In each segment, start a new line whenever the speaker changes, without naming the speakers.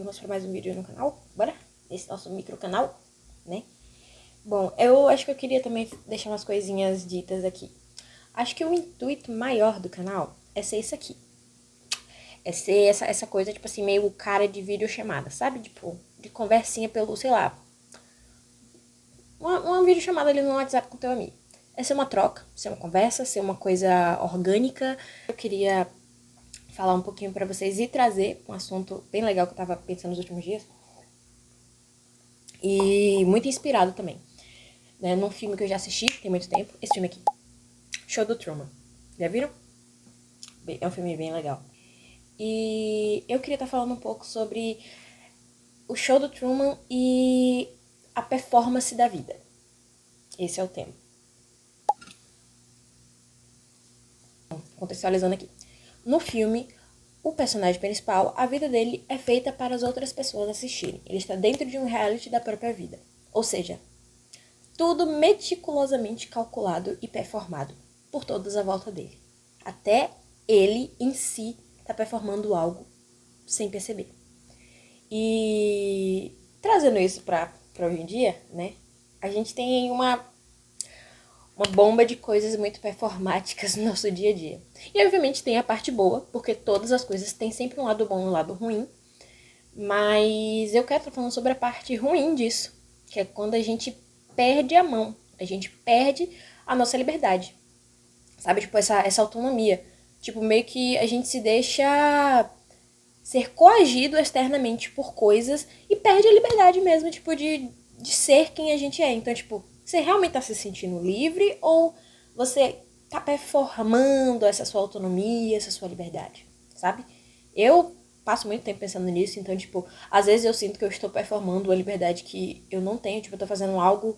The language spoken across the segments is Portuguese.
Vamos para mais um vídeo no canal? Bora? Esse nosso micro canal, né? Bom, eu acho que eu queria também deixar umas coisinhas ditas aqui. Acho que o intuito maior do canal é ser isso aqui. É ser essa coisa, tipo assim, meio cara de videochamada, sabe? Tipo, de conversinha pelo, sei lá, uma videochamada ali no WhatsApp com teu amigo. É ser uma troca, ser uma conversa, ser uma coisa orgânica. Eu queria falar um pouquinho pra vocês e trazer um assunto bem legal que eu tava pensando nos últimos dias. E muito inspirado também, né? Num filme que eu já assisti tem muito tempo. Esse filme aqui, Show do Truman. Já viram? É um filme bem legal. E eu queria estar falando um pouco sobre o Show do Truman e a performance da vida. Esse é o tema. Contextualizando aqui. No filme, o personagem principal, a vida dele é feita para as outras pessoas assistirem. Ele está dentro de um reality da própria vida. Ou seja, tudo meticulosamente calculado e performado por todos à volta dele. Até ele em si está performando algo sem perceber. E trazendo isso para hoje em dia, né? A gente tem uma bomba de coisas muito performáticas no nosso dia a dia. E obviamente tem a parte boa, porque todas as coisas têm sempre um lado bom e um lado ruim. Mas eu quero estar falando sobre a parte ruim disso, que é quando a gente perde a mão, a gente perde a nossa liberdade, sabe? Tipo, essa autonomia. Tipo, meio que a gente se deixa ser coagido externamente por coisas e perde a liberdade mesmo, tipo, de ser quem a gente é. Então, tipo, você realmente tá se sentindo livre ou você tá performando essa sua autonomia, essa sua liberdade, sabe? Eu passo muito tempo pensando nisso, então, tipo, às vezes eu sinto que eu estou performando uma liberdade que eu não tenho, tipo, eu tô fazendo algo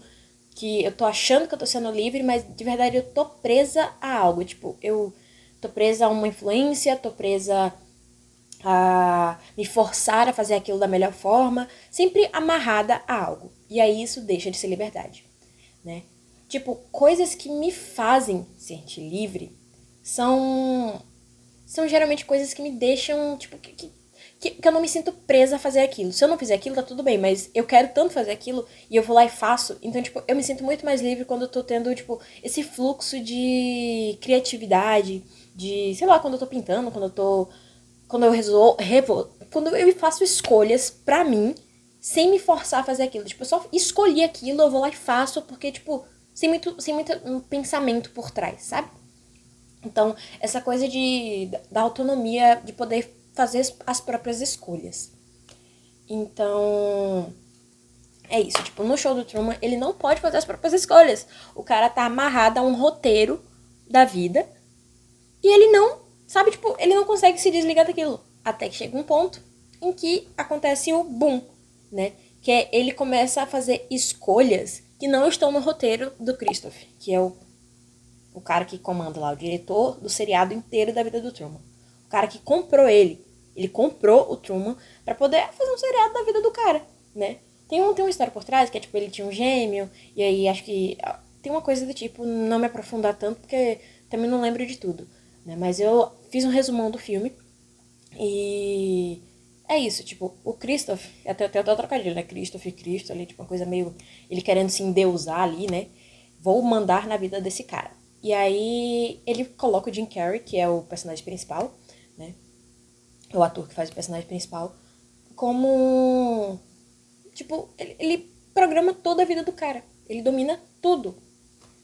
que eu tô achando que eu tô sendo livre, mas de verdade eu tô presa a algo, tipo, eu tô presa a uma influência, tô presa a me forçar a fazer aquilo da melhor forma, sempre amarrada a algo. E aí isso deixa de ser liberdade, né? Tipo, coisas que me fazem sentir livre são geralmente coisas que me deixam, tipo, que eu não me sinto presa a fazer aquilo. Se eu não fizer aquilo, tá tudo bem, mas eu quero tanto fazer aquilo e eu vou lá e faço. Então, tipo, eu me sinto muito mais livre quando eu tô tendo, tipo, esse fluxo de criatividade, de, sei lá, quando eu tô pintando, quando eu faço escolhas pra mim, sem me forçar a fazer aquilo. Tipo, eu só escolhi aquilo, eu vou lá e faço, porque, tipo, sem muito um pensamento por trás, sabe? Então, essa coisa da autonomia, de poder fazer as próprias escolhas. Então, é isso. Tipo, no Show do Truman, ele não pode fazer as próprias escolhas. O cara tá amarrado a um roteiro da vida e ele não, sabe, tipo, ele não consegue se desligar daquilo. Até que chega um ponto em que acontece o boom, né? Que é ele começa a fazer escolhas que não estão no roteiro do Christoph, que é o cara que comanda lá, o diretor do seriado inteiro da vida do Truman. O cara que comprou ele. Ele comprou o Truman pra poder fazer um seriado da vida do cara, né? Tem uma história por trás, que é tipo, ele tinha um gêmeo, e aí acho que tem uma coisa do tipo, não me aprofundar tanto, porque também não lembro de tudo, né? Mas eu fiz um resumão do filme, e é isso, tipo, o Christoph, até o trocadilho, né? Christoph e Cristo ali, tipo, uma coisa meio, ele querendo se endeusar ali, né? Vou mandar na vida desse cara. E aí ele coloca o Jim Carrey, que é o personagem principal, né? O ator que faz o personagem principal, como, tipo, ele programa toda a vida do cara. Ele domina tudo,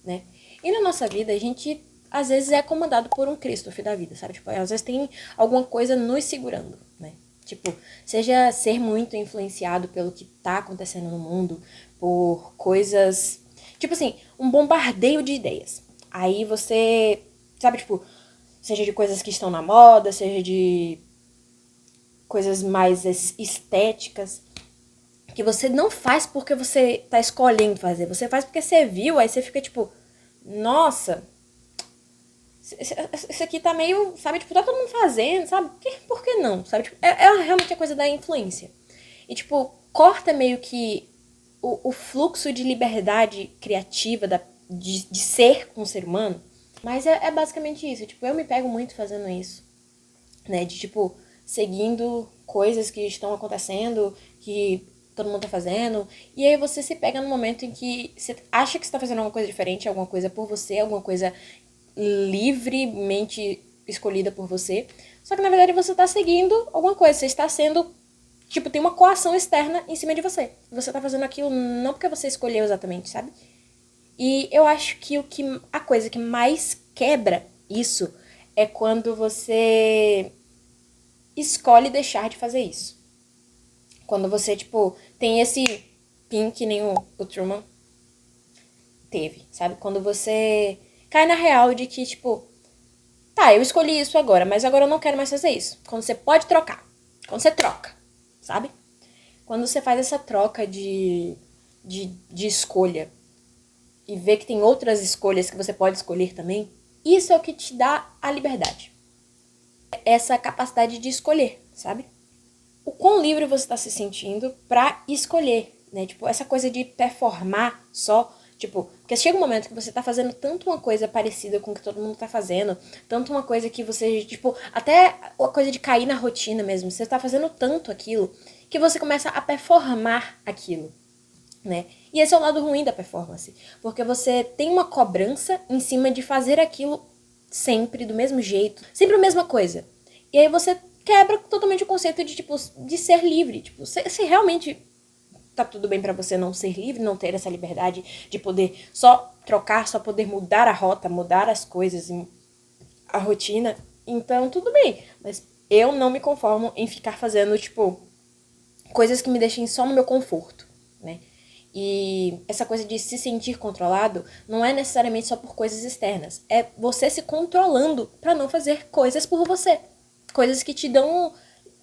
né? E na nossa vida, a gente, às vezes, é comandado por um Christoph da vida, sabe? Tipo, às vezes tem alguma coisa nos segurando, né? Tipo, seja ser muito influenciado pelo que tá acontecendo no mundo, por coisas... Tipo assim, um bombardeio de ideias. Aí você, sabe, tipo, seja de coisas que estão na moda, seja de coisas mais estéticas, que você não faz porque você tá escolhendo fazer, você faz porque você viu, aí você fica tipo, nossa, isso aqui tá meio, sabe, tipo, tá todo mundo fazendo, sabe? Por que não, sabe? Tipo, é realmente a coisa da influência. E, tipo, corta meio que o fluxo de liberdade criativa de ser um ser humano. Mas é basicamente isso. Tipo, eu me pego muito fazendo isso, né? De, tipo, seguindo coisas que estão acontecendo, que todo mundo tá fazendo, e aí você se pega no momento em que você acha que você tá fazendo alguma coisa diferente, alguma coisa por você, alguma coisa livremente escolhida por você, só que na verdade você tá seguindo alguma coisa, você está sendo, tipo, tem uma coação externa em cima de você. Você tá fazendo aquilo não porque você escolheu exatamente, sabe? E eu acho que a coisa que mais quebra isso é quando você escolhe deixar de fazer isso. Quando você, tipo, tem esse pin que nem o Truman teve, sabe? Quando você cai na real de que, tipo, tá, eu escolhi isso agora, mas agora eu não quero mais fazer isso. Quando você pode trocar. Quando você troca, sabe? Quando você faz essa troca de escolha e vê que tem outras escolhas que você pode escolher também, isso é o que te dá a liberdade. Essa capacidade de escolher, sabe? O quão livre você está se sentindo pra escolher, né? Tipo, essa coisa de performar só, tipo, porque chega um momento que você tá fazendo tanto uma coisa parecida com o que todo mundo tá fazendo, tanto uma coisa que você, tipo, até a coisa de cair na rotina mesmo, você tá fazendo tanto aquilo que você começa a performar aquilo, né? E esse é o lado ruim da performance, porque você tem uma cobrança em cima de fazer aquilo sempre do mesmo jeito, sempre a mesma coisa. E aí você quebra totalmente o conceito de, tipo, de ser livre. Tipo, se realmente tá tudo bem pra você não ser livre, não ter essa liberdade de poder só trocar, só poder mudar a rota, mudar as coisas, a rotina, então tudo bem. Mas eu não me conformo em ficar fazendo, tipo, coisas que me deixem só no meu conforto, né? E essa coisa de se sentir controlado não é necessariamente só por coisas externas. É você se controlando pra não fazer coisas por você. Coisas que te dão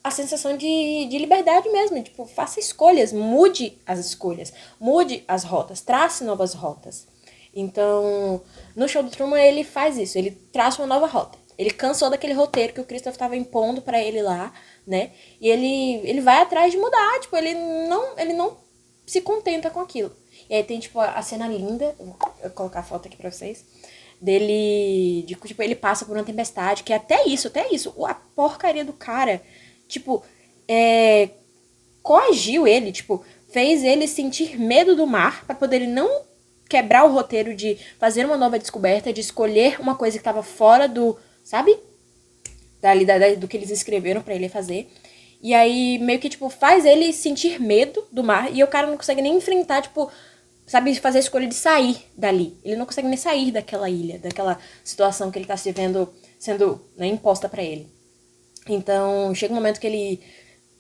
a sensação de liberdade mesmo. Tipo, faça escolhas, mude as escolhas, mude as rotas, trace novas rotas. Então, no show do Truman ele faz isso, ele traça uma nova rota. Ele cansou daquele roteiro que o Christopher estava impondo pra ele lá, né? E ele vai atrás de mudar, tipo, ele não se contenta com aquilo. E aí tem, tipo, a cena linda, vou colocar a foto aqui pra vocês, dele, tipo, ele passa por uma tempestade, que é até isso, a porcaria do cara, tipo, coagiu ele, tipo, fez ele sentir medo do mar pra poder ele não quebrar o roteiro de fazer uma nova descoberta, de escolher uma coisa que tava fora do, sabe? Do que eles escreveram pra ele fazer. E aí, meio que, tipo, faz ele sentir medo do mar. E o cara não consegue nem enfrentar, tipo, sabe, fazer a escolha de sair dali. Ele não consegue nem sair daquela ilha, daquela situação que ele tá se vendo sendo, né, imposta pra ele. Então, chega um momento que ele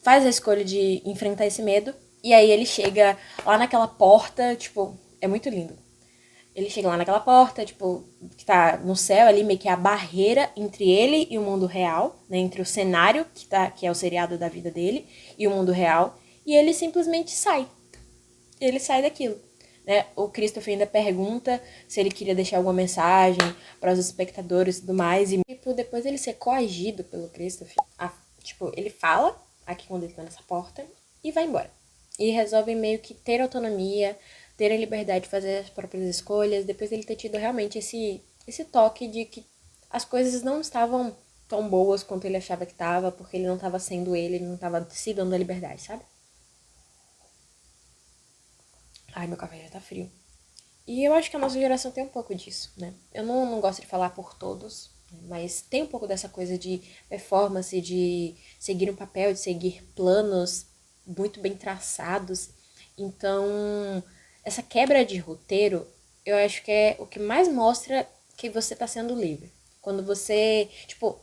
faz a escolha de enfrentar esse medo. E aí ele chega lá naquela porta, tipo, é muito lindo. Ele chega lá naquela porta, tipo, que tá no céu ali, meio que a barreira entre ele e o mundo real, né? Entre o cenário, que é o seriado da vida dele, e o mundo real. E ele simplesmente sai. Ele sai daquilo. Né? O Christopher ainda pergunta se ele queria deixar alguma mensagem para os espectadores e tudo mais. E tipo, depois ele ser coagido pelo Christopher, tipo, ele fala aqui quando ele tá nessa porta e vai embora. E resolve meio que ter autonomia, ter a liberdade de fazer as próprias escolhas, depois dele ter tido realmente esse toque de que as coisas não estavam tão boas quanto ele achava que estava, porque ele não estava sendo ele não estava se dando a liberdade, sabe? Ai, meu café já tá frio. E eu acho que a nossa geração tem um pouco disso, né? Eu não gosto de falar por todos, né? Mas tem um pouco dessa coisa de performance, de seguir um papel, de seguir planos muito bem traçados. Então, essa quebra de roteiro, eu acho que é o que mais mostra que você tá sendo livre. Quando você, tipo,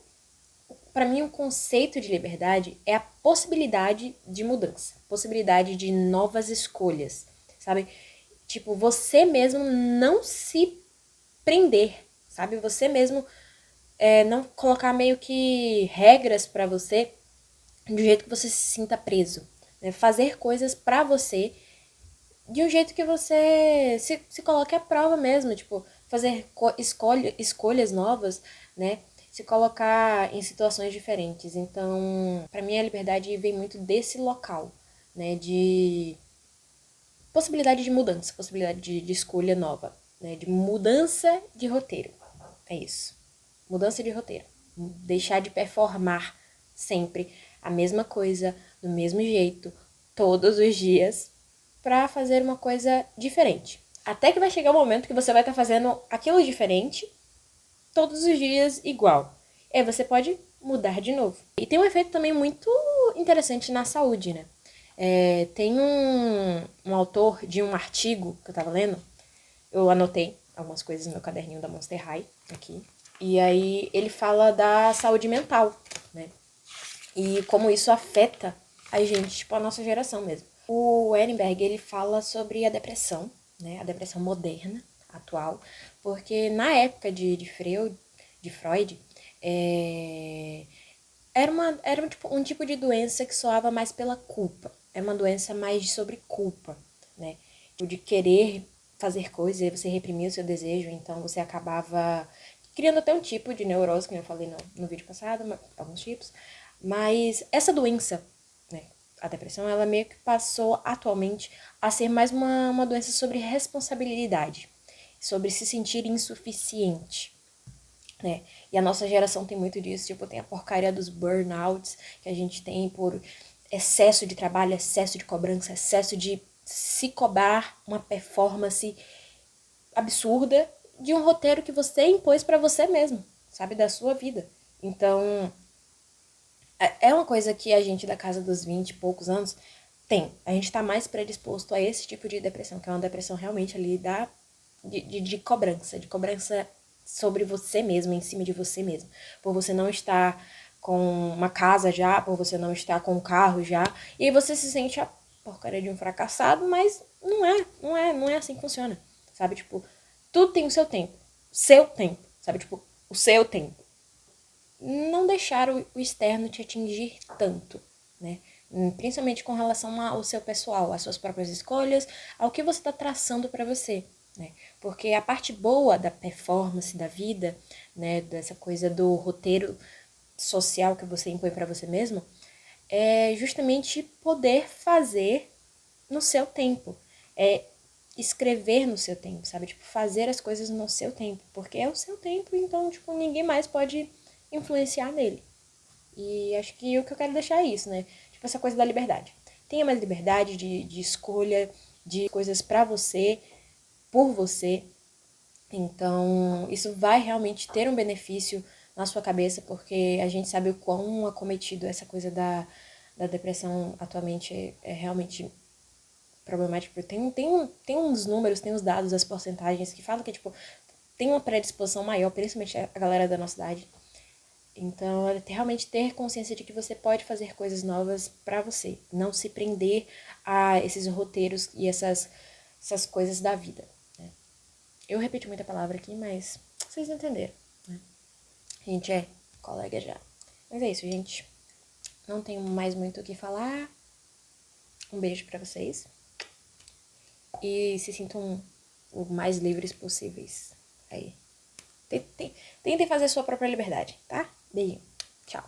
pra mim o conceito de liberdade é a possibilidade de mudança, possibilidade de novas escolhas, sabe? Tipo, você mesmo não se prender, sabe? Você mesmo não colocar meio que regras pra você de um jeito que você se sinta preso. Né? Fazer coisas pra você de um jeito que você se coloque à prova mesmo. Tipo, fazer escolhas novas, né? Se colocar em situações diferentes. Então, pra mim a liberdade vem muito desse local, né? De possibilidade de mudança, possibilidade de escolha nova, né? De mudança de roteiro. É isso. Mudança de roteiro. Deixar de performar sempre a mesma coisa, do mesmo jeito, todos os dias, pra fazer uma coisa diferente. Até que vai chegar o momento que você vai estar fazendo aquilo diferente, todos os dias igual. E aí você pode mudar de novo. E tem um efeito também muito interessante na saúde, né? Tem um autor de um artigo que eu tava lendo, eu anotei algumas coisas no meu caderninho da Monster High aqui. E aí ele fala da saúde mental, né? E como isso afeta a gente, tipo, a nossa geração mesmo. O Ehrenberg, ele fala sobre a depressão, né? A depressão moderna, atual, porque na época de Freud, era um tipo de doença que soava mais pela culpa. Era uma doença mais sobre culpa, né? De querer fazer coisas, e você reprimia o seu desejo, então você acabava criando até um tipo de neurose, como eu falei no vídeo passado, alguns tipos. Mas essa doença, né, a depressão, ela meio que passou atualmente a ser mais uma doença sobre responsabilidade, sobre se sentir insuficiente, né? E a nossa geração tem muito disso, tipo, tem a porcaria dos burnouts que a gente tem por excesso de trabalho, excesso de cobrança, excesso de se cobrar uma performance absurda de um roteiro que você impôs pra você mesmo, sabe, da sua vida. Então, é uma coisa que a gente da casa dos 20 e poucos anos tem. A gente tá mais predisposto a esse tipo de depressão, que é uma depressão realmente ali de cobrança sobre você mesmo, em cima de você mesmo. Por você não estar com uma casa já, por você não estar com um carro já, e aí você se sente a porcaria de um fracassado, mas não é assim que funciona, sabe? Tipo, tudo tem o seu tempo, sabe? Tipo, o seu tempo. Não deixar o externo te atingir tanto, né? Principalmente com relação ao seu pessoal, às suas próprias escolhas, ao que você está traçando para você, né? Porque a parte boa da performance da vida, né, dessa coisa do roteiro social que você impõe para você mesmo, é justamente poder fazer no seu tempo, é escrever no seu tempo, sabe? Tipo, fazer as coisas no seu tempo, porque é o seu tempo, então, tipo, ninguém mais pode influenciar nele. E acho que o que eu quero deixar é isso, né? Tipo, essa coisa da liberdade. Tenha mais liberdade de escolha, de coisas pra você, por você. Então, isso vai realmente ter um benefício na sua cabeça, porque a gente sabe o quão acometido essa coisa da depressão atualmente é realmente problemático. Tem uns números, tem uns dados, as porcentagens que falam que, tipo, tem uma predisposição maior, principalmente a galera da nossa idade. Então, é realmente ter consciência de que você pode fazer coisas novas pra você. Não se prender a esses roteiros e essas coisas da vida, né? Eu repeti muita palavra aqui, mas vocês entenderam, né? A gente é colega já. Mas é isso, gente. Não tenho mais muito o que falar. Um beijo pra vocês. E se sintam o mais livres possíveis. Aí. Tentem fazer a sua própria liberdade, tá? Beijinho. Tchau.